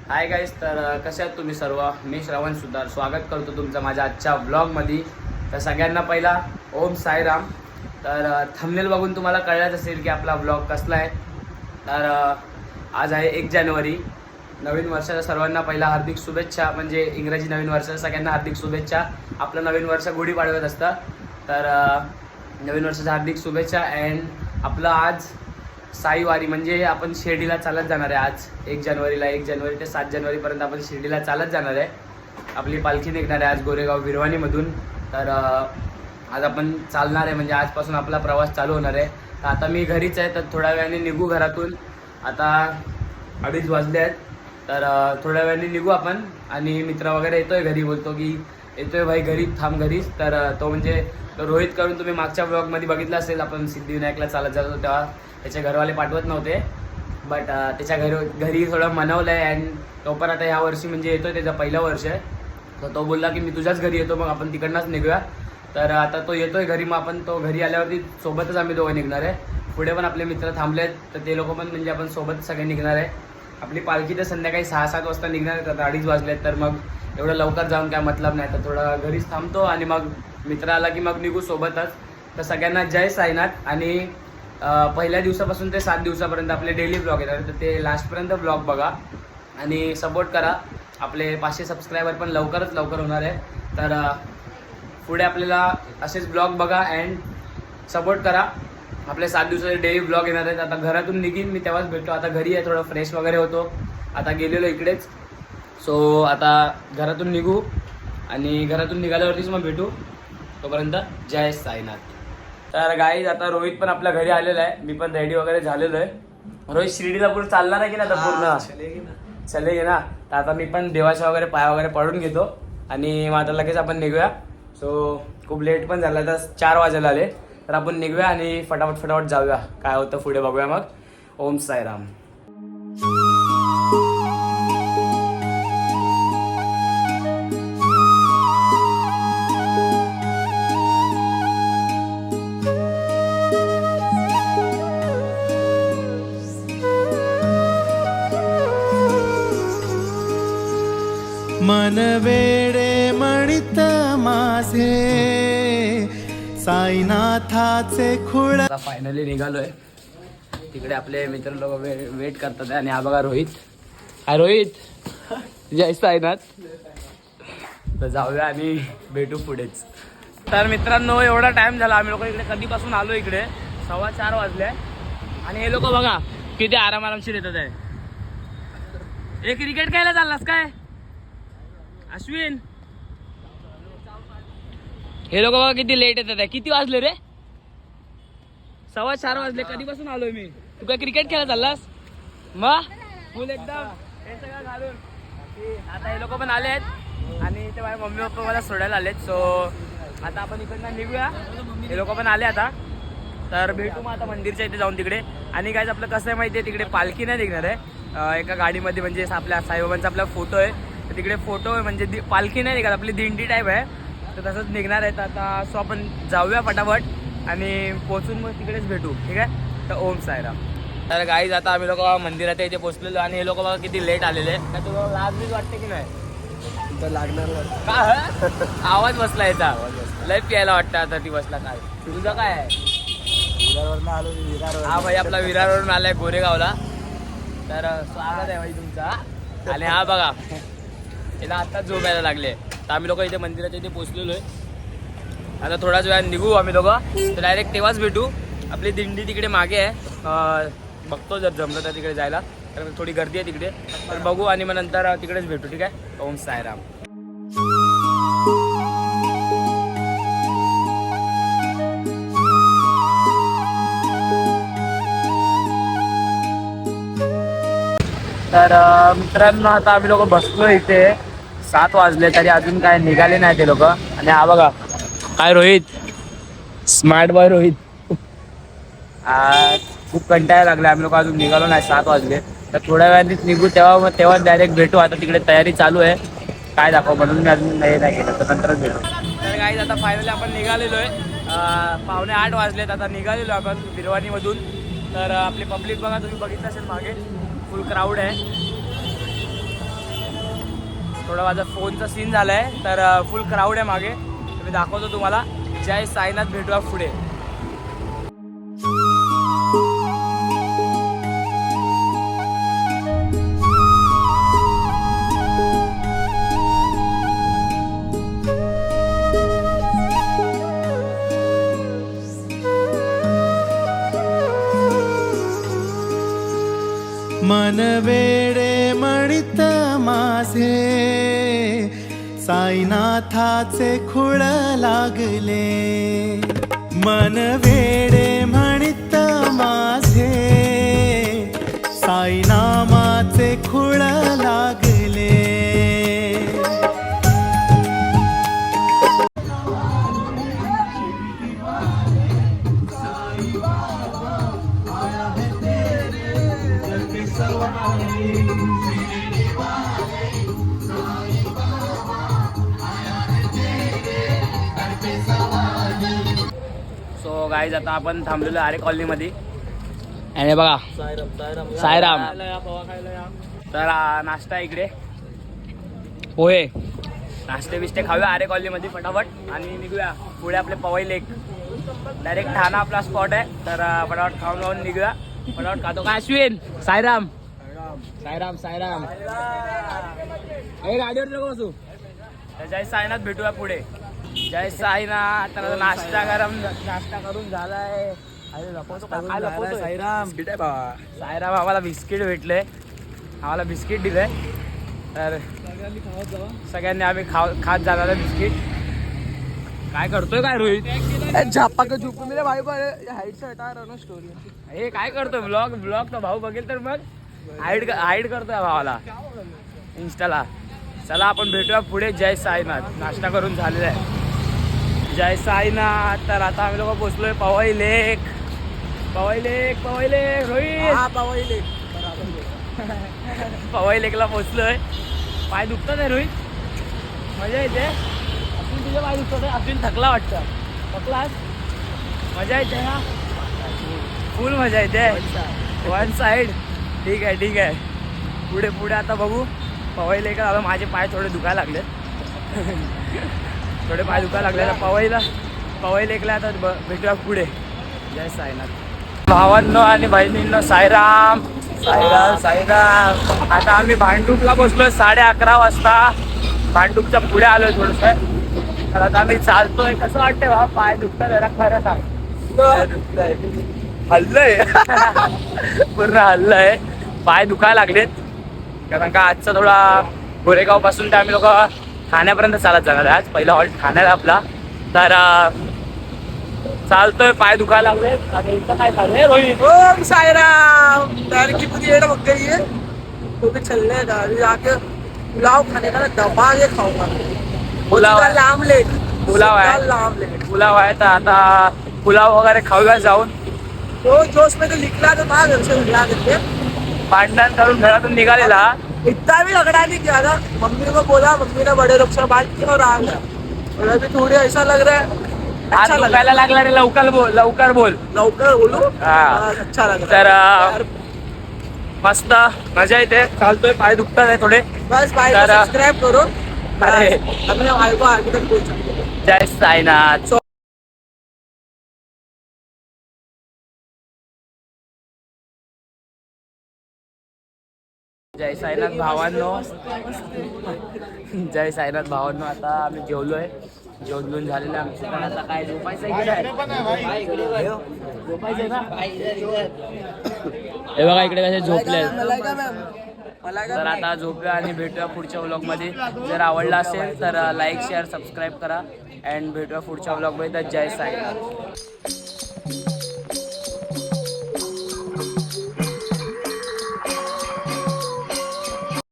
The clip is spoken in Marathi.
हाय गाईस, तर कसे आहात तुम्ही सर्व? मी श्रवण सुद्धा स्वागत करतो तुमचं माझ्या आजच्या व्लॉगमध्ये. तर सगळ्यांना पहिला ओम साईराम. तर थंबनेल बघून तुम्हाला कळलंच असेल की आपला व्लॉग कसला आहे. तर आज आहे 1 जानेवारी, नवीन वर्षाच्या सर्वांना पहिला हार्दिक शुभेच्छा. म्हणजे इंग्रजी नवीन वर्षाच्या सगळ्यांना हार्दिक शुभेच्छा. आपलं नवीन वर्ष गुढीपाडव्यात असतं. तर नवीन वर्षाच्या हार्दिक शुभेच्छा. अँड आपलं आज साईवारी म्हणजे आपण शिर्डीला चालत जाणार आहे. आज 1 जानेवारीला 1 जानेवारी ते 7 जानेवारीपर्यंत आपण शिर्डीला चालत जाणार आहे. आपली पालखी निघणार आहे आज गोरेगाव विरवानीमधून. तर आज आपण चालणार आहे, म्हणजे आजपासून आपला प्रवास चालू होणार आहे. तर आता मी घरीच आहे, तर थोड्या वेळाने निघू घरातून. आता 2:30 वाजले आहेत. तर थोड्या वेळाने निघू आपण. आणि मित्र वगैरे येतोय घरी, बोलतो की येतोय भाई घरी, थांब घरीच. तर तो म्हणजे तो रोहित करून तुम्ही मागच्या ब्लॉगमध्ये बघितलं असेल, आपण सिद्धिविनायकला चालत जात होतो तेव्हा त्याचे घरवाले पाठवत नव्हते. बट त्याच्या घरी थोडं मनवलं आहे. अँड तो पण आता ह्या वर्षी म्हणजे येतो, त्याचं पहिलं वर्ष आहे. तर तो बोलला की मी तुझ्याच घरी येतो, मग आपण तिकडनंच निघूया. तर आता तो येतोय घरी, मग आपण तो घरी आल्यावरती सोबतच आम्ही दोघं निघणार आहे. पुढे पण आपले मित्र थांबले आहेत, तर ते लोक पण म्हणजे आपण सोबत सगळे निघणार आहे. आपली पालखी तर संध्याकाळी 6-7 वाजता निघणार आहे. तर 2:30 वाजलेत, तर मग एवढं लवकर जाऊन काय मतलब नाही. तर थोडं घरीच थांबतो आणि मग मित्र आला की मग निघू सोबतच. तर सगळ्यांना जय साईनाथ. आणि पहिल्या दिवसापासून ते 7 दिवसापर्यंत आपले डेली ब्लॉग येतात, तर ते लास्टपर्यंत ब्लॉग बघा आणि सपोर्ट करा. आपले 500 सबस्क्रायबर पण लवकरच लवकर होणार आहे. तर पुढे आपल्याला असेच ब्लॉग बघा अँड सपोर्ट करा. आपले 7 दिवसाचे डेली ब्लॉग येणार आहेत. आता घरातून निघीन मी तेव्हाच भेटतो. आता घरी आहे, थोडं फ्रेश वगैरे होतो. आता गेलेलो इकडेच. सो आता घरातून निघू आणि घरातून निघाल्यावरतीच मग भेटू. तोपर्यंत जय साईनाथ. तर गाईज आता रोहित पण आपल्या घरी आलेला आहे. मी पण रेडी वगैरे झालेलो आहे. रोहित शिर्डीला पुढे चालणार आहे की नाही आता पूर्ण? चले गे ना. तर आता मी पण देवाच्या वगैरे पाया वगैरे पडून घेतो आणि मग आता लगेच आपण निघूया. सो खूप लेट पण झाला, तर 4 वाजायला आले. तर आपण निघूया आणि फटाफट जाऊया. काय होतं पुढे बघूया मग. ओम साईराम. मन वेडे म्हणित माझे साईनाथाचे खुळ. आता फायनली निघालोय. तिकडे आपले मित्र लोक वेट करतात. आणि हा बघा रोहित. हाय रोहित, जय साईनाथ. तर जाऊया आणि भेटू पुढेच. तर मित्रांनो, एवढा टाइम झाला. आम्ही लोक इकडे कधीपासून आलो. इकडे 4:15 वाजले आणि हे लोक बघा किती आरामशीर येतात आहे. एक क्रिकेट खेळायला चाललास काय अश्विन? हे लोक बघा किती लेट येतात आहे. किती वाजले रे? 4:15 वाजले. कधीपासून आलोय मी. तू काय क्रिकेट खेळायला चाललास? मग फुल एकदम हे सगळं घालून. आता हे लोक पण आले आहेत आणि ते माझे मम्मी पप्पा मला सोडायला आलेत. सो आता आपण इकडनं निघूया. हे लोक पण आले आता. तर भेटू मग आता मंदिरच्या इथे जाऊन तिकडे. आणि काय आपलं कसं आहे माहिती आहे, तिकडे पालखी नाही निघणार आहे. एका गाडीमध्ये म्हणजे आपल्या साईबाबांचा आपला फोटो आहे. तर तिकडे फोटो आहे, म्हणजे पालखी नाही निघत, आपली दिंडी टाईप आहे. तर तसंच निघणार आहे. तर आता सो आपण जाऊया फटाफट आणि पोचून मग तिकडेच भेटू. ठीक आहे. तर ओम साईराम. तर गाईज आता आम्ही लोक मंदिराच्या इथे पोचलेलो आणि हे लोक बघा किती लेट आलेले. तर तुला लाज बीज वाटते की नाही? लागणार का आवाज बसला याचा? लय प्यायला वाटतं आता. ती बसला काय? तुझं काय आहे? विरारवरून आलो. विरार. हा भाई आपला विरारवरून आलाय गोरेगावला. तर स्वागत आहे भाई तुमचा. आणि हा बघा याला आत्ताच झोपायला लागले. तर आम्ही लोक इथे मंदिराच्या इथे पोचलेलो आहे. आता थोड्याच वेळात निघू आम्ही दोघं. तर डायरेक्ट तेव्हाच भेटू. आपली दिंडी तिकडे मागे आहे. बघतो जर जमलं तर तिकडे जायला, कारण थोडी गर्दी आहे तिकडे. तर बघू आणि मग नंतर तिकडेच भेटू. ठीक आहे. ओम साईराम. तर मित्रांनो, आता आम्ही लोक बसलो इथे. 7 वाजले तरी अजून काय निघाले नाही ते लोक. आणि हा बघा काय रोहित, स्मार्ट बॉय रोहित. खूप कंटाळा लागला. आम्ही लोक अजून निघालो नाही. 7 वाजले. तर थोड्या वेळानेच निघू. तेव्हा डायरेक्ट भेटू. आता तिकडे तयारी चालू आहे. काय दाखव म्हणून मी अजून नाही केलं, तर नंतरच भेटू. तर गाईज आता फायनली आपण निघालेलो आहे. 7:45 वाजलेत. आता निघालेलो आपण विरवानीमधून. तर आपली पब्लिक बघा, तुम्ही बघितलं असेल मागे फुल क्राऊड आहे. थोडा माझा फोनचा सीन झाला आहे, तर फुल क्राऊड आहे मागे. मी दाखवतो तुम्हाला. जय साईनाथ, भेटूया पुढे. मन वेडे म्हणित माझे साईनाथाचे खूळ लागले. मन वेडे म्हणित माझे साईनामाचे खूळ लागले. सो गाईज, आता आपण थांबलेलो आरे कॉलनीमध्ये. आणि बघा साईराम. तर नाश्ता इकडे, पोहे, नाश्ते बिष्टे खाऊया आरे कॉलनीमध्ये फटाफट आणि निघूया पुढे. आपले पवई लेक डायरेक्ट ठाणा आपला स्पॉट आहे. तर फटाफट खाऊन निघूया. फटाफट खातो. काय अश्विन? साईराम साईराम साईराम. हे गाडीवर नको बसू. जय साईनाथ, भेटूया पुढे. जय साईनाथ. तर नाश्ता करून झालाय. साईराम साईराम आम्हाला बिस्किट भेटले, आम्हाला बिस्किट दिलंय. तर सगळ्यांनी आम्ही खात जाणार आहे बिस्किट. काय करतोय काय रोहित? झापा का झोपून मेरे भाई हाईट से हटा रहा स्टोरी. हे काय करतोय? ब्लॉग तर भाऊ बघेल तर मग हाईड करतोय भावाला इंस्टाला. चला आपण भेटूया पुढे. जय साईनाथ. नाश्ता करून झालेला आहे. जय साईनाथ. तर आता आम्ही लोक पोचलोय पवई लेक. रोहित, पवई लेकला पोचलोय. पाय दुखतात आहे रोहित? मजा येते. अजून तुझे पाय दुखतात आहे? अजून थकला वाटतं. थकलास? मजा येते ना? फुल मजा येते. One side. ठीक आहे. पुढे आता बघू. पवई लेक आलो. माझे पाय थोडे दुखायला लागले. पवई लेकला आता भेटूया पुढे. जय साईनाथ. भावांनो आणि बहिणींनो, साईराम. आता आम्ही भांडूपला बसलोय 11:30 वाजता. भांडूपच्या पुढे आलोय थोडस. तर आता आम्ही चालतोय. कसं वाटतंय भावा? पाय दुखतात जरा खरं सांग. हल्लंय पूर्ण हल्लय. पाय दुखायला लागलेत कारण का आजचा थोडा गोरेगाव पासून ते आम्ही लोक ठाण्यापर्यंत चालत जाणार आहे. आज पहिला हॉल्ट ठाण्याला आपला. तर चालतोय, पाय दुखायला लागले. आणि इथं काय चाललंय रोहित? ओम साईराम. यार की मुझे ये लग गई है तो भी चलने का. अभी जाके पुलाव खाने का दबा के खाऊंगा. पुलाव आहे. आमलेट. पुलाव आहे. तर आता पुलाव वगैरे खाऊया जाऊन. तो जोश में तो निकला तो था घर से निकला करके. भांडण करून घरातून निघालेला. इतना भी झगड़ा नहीं किया था. मम्मी को बोला, मम्मी ने बड़े लोग से बात की और आ गया. और अभी थोड़ी ऐसा लग रहा है आज दुखायला लागला रे. लवकर बोल. लवकर बोलू. हा. अच्छा लग तर रहा है. मस्त मजा येते. चालतोय, पाय दुखतात आहे थोडे. बस भाई को तर- सब्सक्राइब करो. अरे. अपने भाई को आगे तक पहुंचा. जय साईनाथ. जय साईनाथ भावांनो. आता आम्ही जेवलोय. जेवण घेऊन झालेलं आहे आमचं. पण आता काय झोपायचं झोपायचंय ना. हे बघा इकडे कसे झोपले. तर आता झोपूया आणि भेटूया पुढच्या व्लॉगमध्ये. जर आवडला असेल तर लाईक, शेअर, सबस्क्राईब करा. अँड भेटूया पुढच्या व्लॉगमध्ये. तर जय साईनाथ.